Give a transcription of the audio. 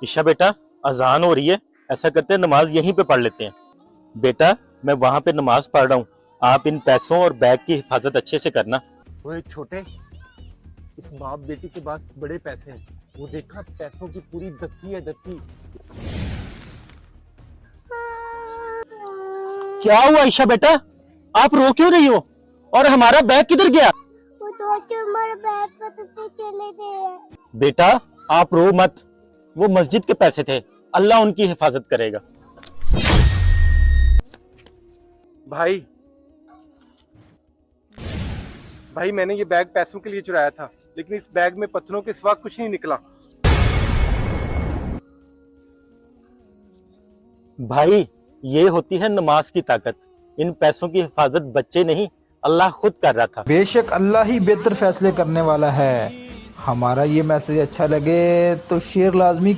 ईशा बेटा, अजान हो रही है, ऐसा करते हैं नमाज यहीं पे पढ़ लेते हैं। बेटा, मैं वहां पे नमाज पढ़ रहा हूँ, आप इन पैसों और बैग की हिफाजत अच्छे से करना। ओए छोटे, इस बाप बेटी के पास बड़े पैसे हैं। वो देखा, पैसों की पूरी दत्ती है, दत्ती। क्या हुआ ईशा बेटा, आप रो क्यों रही हो? और हमारा बैग किधर गया? वो दो चुम्बर बैग पतते चले गए। बेटा आप रो मत, वो मस्जिद के पैसे थे, अल्लाह उनकी हिफाजत करेगा। भाई भाई मैंने ये बैग पैसों के लिए चुराया था, लेकिन इस बैग में पत्थरों के सिवा कुछ नहीं निकला। भाई ये होती है नमाज की ताकत, इन पैसों की हिफाजत बच्चे नहीं अल्लाह खुद कर रहा था। बेशक अल्लाह ही बेहतर फैसले करने वाला है। हमारा ये मैसेज अच्छा लगे तो शेयर लाजमी